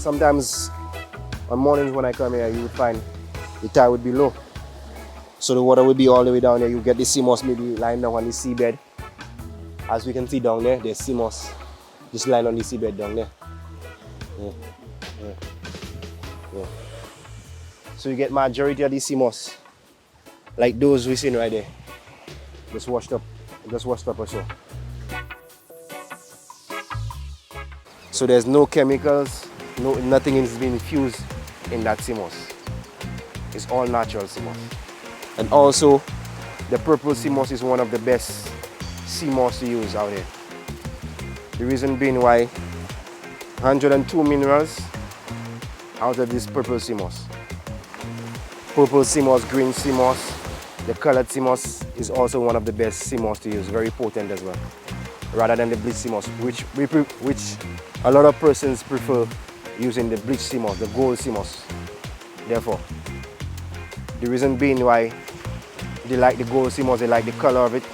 sometimes on mornings when I come here, you would find the tide would be low. So the water will be all the way down there. You get the sea moss maybe lying down on the seabed. As we can see down there, there's sea moss just lying on the seabed down there. Yeah. So you get majority of the sea moss, like those we seen right there, just washed up or so. So there's no chemicals, nothing is being infused in that sea moss. It's all natural sea moss. And also, the purple sea moss is one of the best sea moss to use out here. The reason being why 102 minerals out of this purple sea moss. Purple sea moss, green sea moss, the colored sea moss is also one of the best sea moss to use, very potent as well, rather than the bleach sea moss, which a lot of persons prefer using the bleach sea moss, the gold sea moss. Therefore, the reason being why they like the gold sea moss, they like the color of it.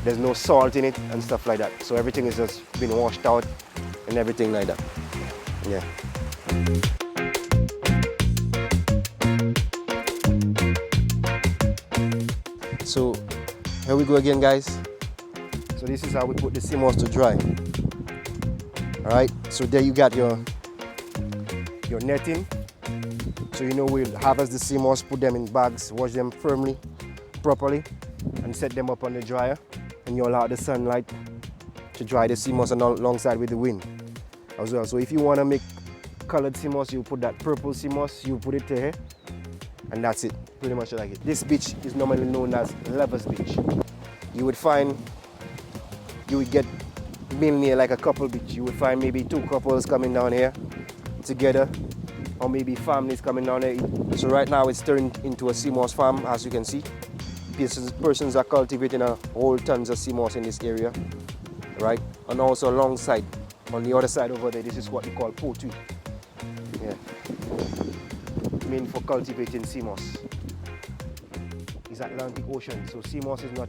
There's no salt in it and stuff like that. So everything is just been washed out and everything like that. Yeah. So here we go again, guys. So this is how we put the sea moss to dry. All right. So there you got your netting. So you know we'll harvest the sea moss, put them in bags, wash them firmly, properly, and set them up on the dryer. And you allow the sunlight to dry the sea moss alongside with the wind as well. So if you want to make colored sea moss, you put that purple sea moss, you put it here, and that's it, pretty much like it. This beach is normally known as Lovers Beach. You would get mainly like a couple beach. You would find maybe 2 couples coming down here together, or maybe families coming down there. So right now it's turned into a sea moss farm, as you can see. Persons are cultivating a whole tons of sea moss in this area, right? And also alongside, on the other side over there, this is what we call poultry. Yeah. Meant for cultivating sea moss. It's Atlantic Ocean, so sea moss is not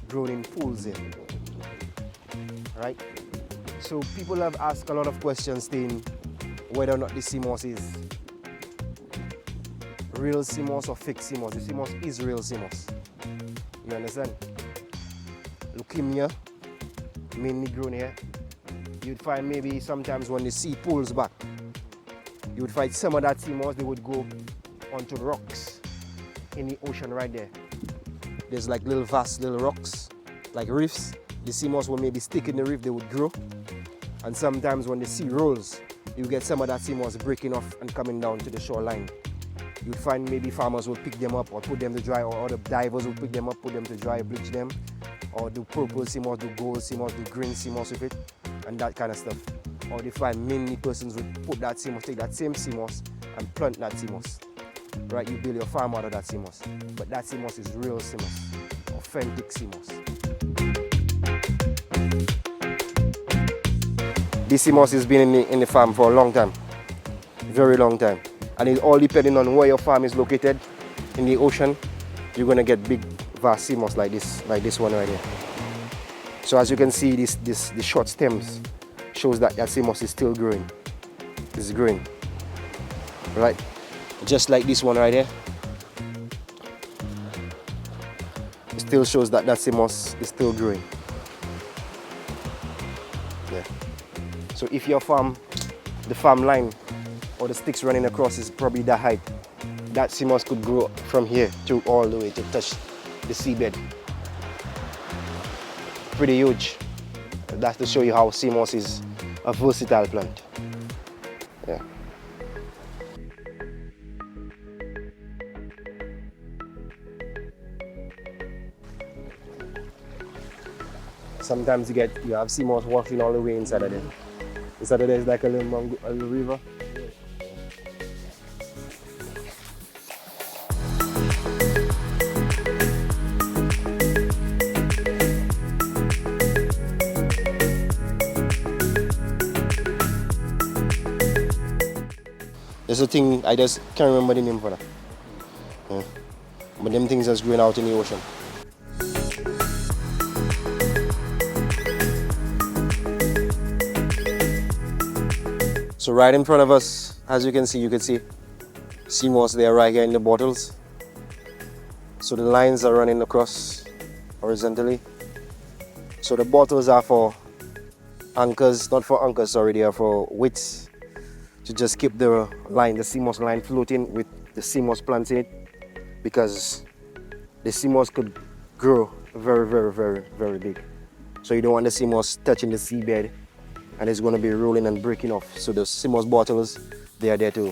grown in pools here. Right? So people have asked a lot of questions saying whether or not the sea moss is real sea moss or fake sea moss. The sea moss is real sea moss. You understand? Leukemia, mainly grown here. You'd find maybe sometimes when the sea pulls back, you would find some of that sea moss, they would go onto rocks in the ocean right there. There's like vast little rocks, like reefs. The sea moss will maybe stick in the reef, they would grow. And sometimes when the sea rolls, you get some of that sea moss breaking off and coming down to the shoreline. You'd find maybe farmers will pick them up or put them to dry, or other divers will pick them up, put them to dry, bleach them, or do purple sea moss, do gold sea moss, do green sea moss with it, and that kind of stuff. Or they find many persons would put that sea moss, take that same sea moss and plant that sea moss. Right, you build your farm out of that sea moss. But that sea moss is real sea moss, authentic sea moss. This sea moss has been in the farm for a long time, very long time. And it's all depending on where your farm is located. In the ocean, you're gonna get big, vast sea moss like this one right here. So as you can see, the short stems shows that sea moss is still growing. It's growing, right? Just like this one right here. It still shows that sea moss is still growing. Yeah. So if your farm, the farm line or the sticks running across is probably that height, that sea moss could grow from here to all the way to touch the seabed. Pretty huge. That's to show you how sea moss is a versatile plant. Yeah. Sometimes you have sea moss washing all the way inside of there. Inside of there is like a little river. There's a thing, I just can't remember the name for that. Yeah. But them things just growing out in the ocean. So right in front of us, as you can see sea moss there right here in the bottles. So the lines are running across horizontally. So the bottles are for anchors, not for anchors, sorry, they are for weights to just keep the line, the sea moss line floating with the sea moss plants in it, because the sea moss could grow very, very, very, very big. So you don't want the sea moss touching the seabed and it's going to be rolling and breaking off. So the sea moss bottles, they are there to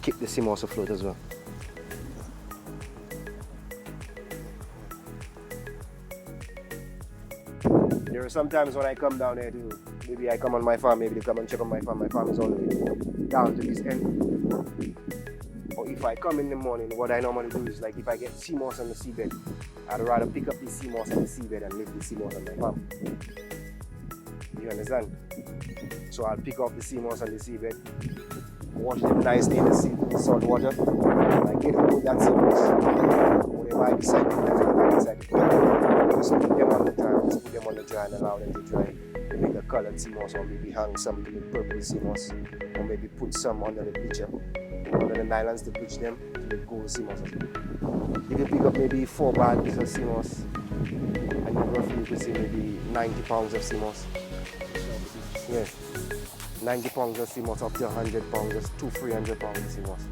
keep the sea moss afloat as well. There are sometimes when I come down here too, maybe I come on my farm, maybe they come and check on my farm. My farm is all the way down to this end. Or if I come in the morning, what I normally do is, like, if I get sea moss on the seabed, I'd rather pick up the sea moss on the seabed and leave the sea moss on my farm. You understand? So I'll pick up the sea moss on the seabed, wash them nicely in the salt water, and I get hold of that sea moss. Whatever I decide to do, that's what I decide to do. Just put them on the dry, just put them on the dry and allow them to dry. To make a colored sea moss, or maybe hang some to make purple sea moss, or maybe put some under the bleacher, under the nylons to bleach them to make gold sea moss. If you pick up maybe 4 bags of sea moss, and you roughly could say maybe 90 pounds of sea moss. Yes, 90 pounds of sea moss up to 100 pounds, just 200-300 pounds of sea moss.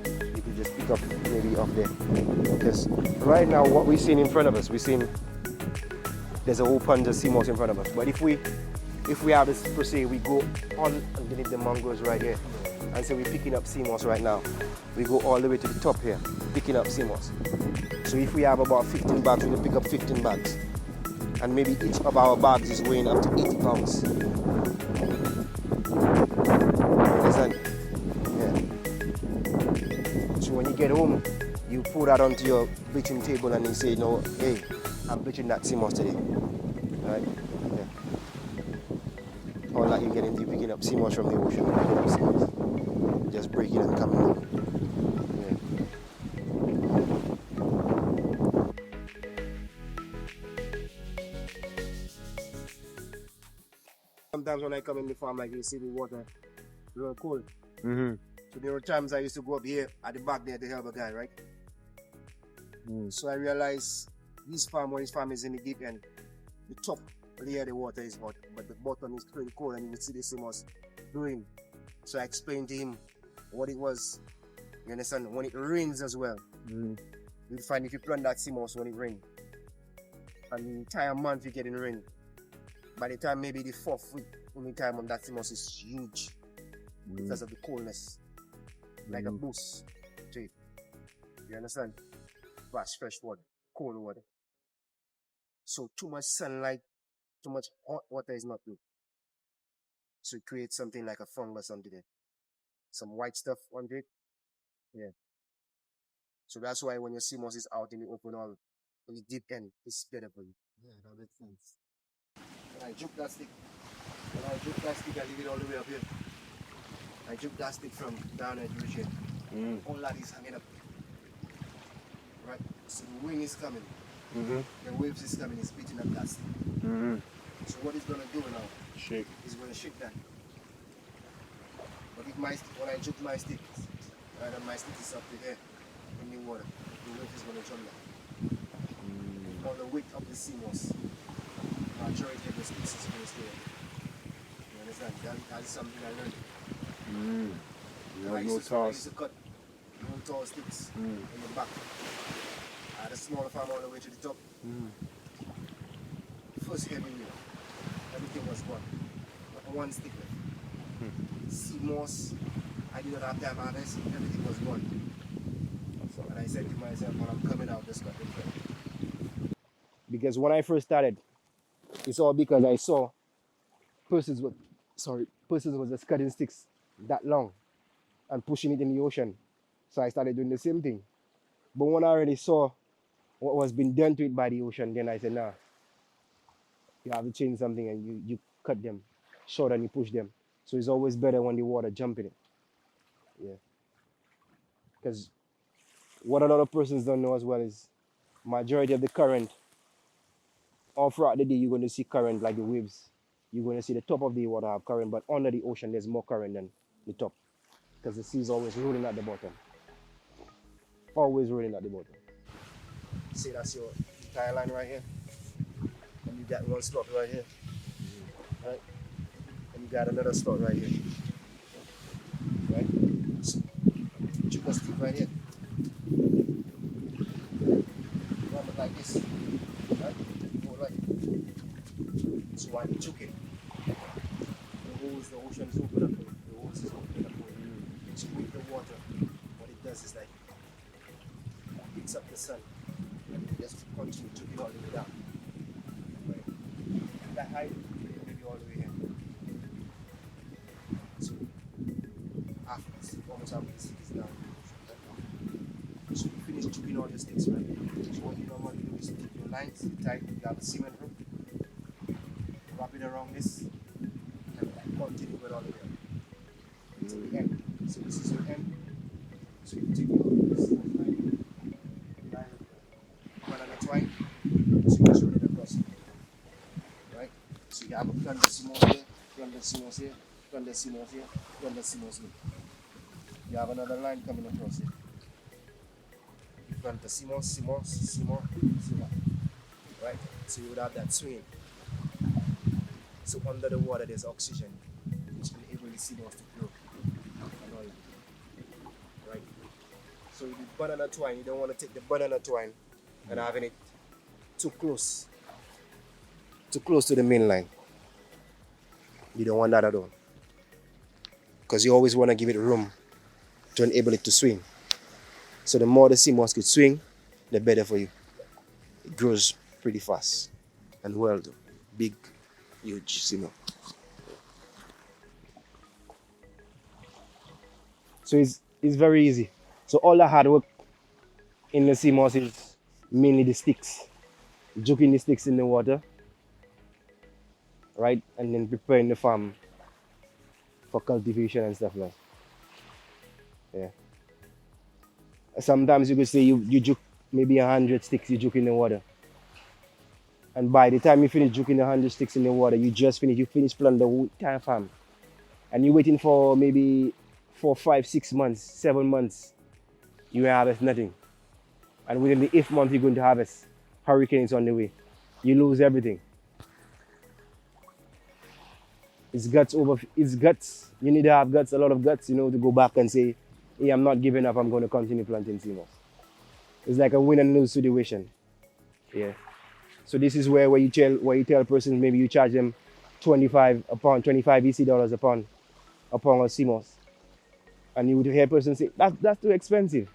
You could just pick up maybe up there. Because right now what we're seeing in front of us, we're seeing there's a whole bunch of sea moss in front of us. But if we have this, per se, we go all underneath the mangroves right here, and say we're picking up sea moss right now, we go all the way to the top here, picking up sea moss. So if we have about 15 bags, we will pick up 15 bags. And maybe each of our bags is weighing up to 80 pounds. Understand? Yeah. So when you get home, you put that onto your bleaching table and you say, no, hey, I'm bleaching that sea moss today. Right? Yeah. All that you get into, you picking up sea moss from the ocean, picking up sea moss. Just breaking and coming down. Yeah. Sometimes when I come in the farm, like, you see the water real cold. So there were times I used to go up here at the back there to help a guy, right? So I realized his farm is in the deep end, the top layer of the water is hot, but the bottom is pretty cold, and you would see the sea moss brewing. So I explained to him what it was. You understand? When it rains as well, you'll find if you plant that sea moss when it rains, and the entire month you get in rain, by the time maybe the 4th week, only time on that sea moss is huge because of the coldness, like a boost to it. You understand? Fast, fresh water, cold water. So too much sunlight, too much hot water is not good. So it creates something like a fungus onto it, some white stuff onto it. Yeah. So that's why when your sea moss is out in the open or in the deep end, it's better for you. Yeah, that makes sense. When I juke that stick, I leave it all the way up here. I juke that stick from down at the ridge here. All that is hanging up. Right? So the wind is coming. The waves is coming, it's beating up that stick. So what it's going to do now, Shake. it's going to shake that. But if when I juke my stick, right, and my stick is up to here in the water, the wave is going to jump down. All the weight of the sea moss, majority of the sticks is going to stay up. You understand? That is something I learned. I used to cut no tall sticks in the back. I had a smaller farm all the way to the top. First heavy wheel, everything was gone. Not one stick left. Sea moss, I did not have time harvest, everything was gone. And I said to myself, when I'm coming out, just got different. Because when I first started, it's all because I saw persons was just cutting sticks that long and pushing it in the ocean. So I started doing the same thing. But when I already saw what was being done to it by the ocean, then I said, nah, you have to change something, and you cut them short and you push them. So it's always better when the water jump in it. Yeah. Because what a lot of persons don't know as well is majority of the current, all throughout the day you're going to see current like the waves you're going to see the top of the water have current, but under the ocean there's more current than the top, because the sea is always rolling at the bottom. Always rolling at the bottom. See, that's your entire line right here. And you got one slot right here. Right? And you got another slot right here. Right? So, you can stick right here. Run it like this. Right? Go like it. So while you choke it, the ocean is open up for you. The hose is open up for you. So with the water, what it does is like it picks up the sun and it just continue to be all the way down. Right? That height will be all the way here. So after almost half the stick is down. So you finish chopping all the sticks, right? So what you normally do is take your lines, tight, you have a cement rope, wrap it around this, and continue with all the way until the end. So this is your end. So you take this line, banana twine, so you show it across it. Right? So you have a plan de simos here, plan de simos here, plan de simos here, plan de simos here. You have another line coming across here. Plan de simos, simos, simos, simos. Right? So you would have that swing. So under the water there's oxygen, which will enable the simos to grow. Right? So the banana twine, you don't want to take the banana twine and having it too close to the main line. You don't want that at all, because you always want to give it room to enable it to swing. So the more the sea moss could swing, the better for you. It grows pretty fast and well though. Big, huge sea moss. So it's very easy. So all the hard work in the sea moss is mainly the sticks. Juking the sticks in the water, right? And then preparing the farm for cultivation and stuff like that. Yeah. Sometimes you could say you juke maybe 100 sticks, you juke in the water. And by the time you finish juking 100 sticks in the water, you finish planting the whole entire farm. And you're waiting for maybe 4, 5, 6 months, 7 months, you will harvest nothing. And within the 8th month you're going to harvest, hurricane is on the way. You lose everything. It's guts. You need to have guts, a lot of guts, to go back and say, hey, I'm not giving up, I'm going to continue planting sea moss. It's like a win and lose situation. Yeah. So this is where you tell persons, maybe you charge them 25 EC dollars a pound of sea moss. And you would hear a person say, that's too expensive.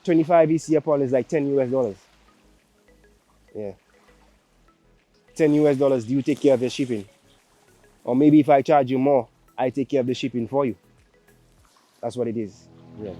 25 EC a pound is like $10 US. Yeah. $10 US, do you take care of your shipping? Or maybe if I charge you more, I take care of the shipping for you. That's what it is. Yeah.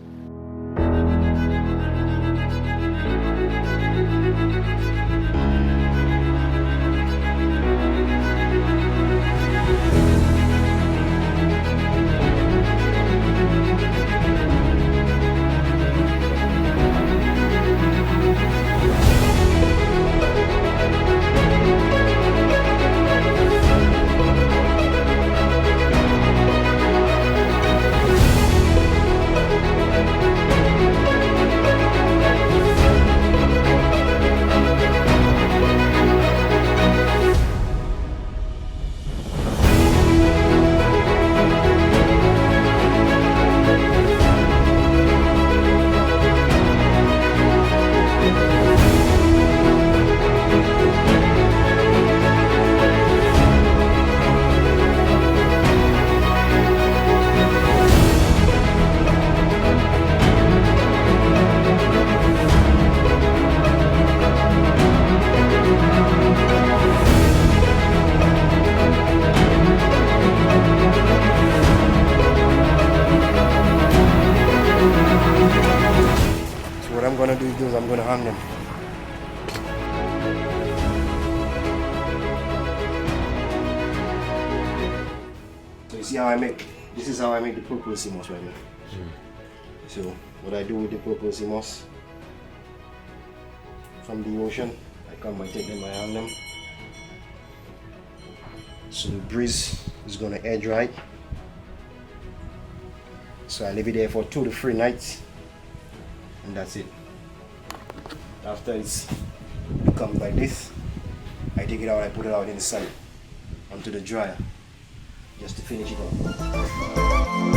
I'm going to hang them. So you see how this is how I make the purple sea moss right now. So what I do with the purple sea moss, from the ocean, I come, I take them, I hang them. So the breeze is gonna air dry. So I leave it there for 2 to 3 nights, and that's it. After it's become like this, I take it out, I put it out in the sun onto the dryer just to finish it up.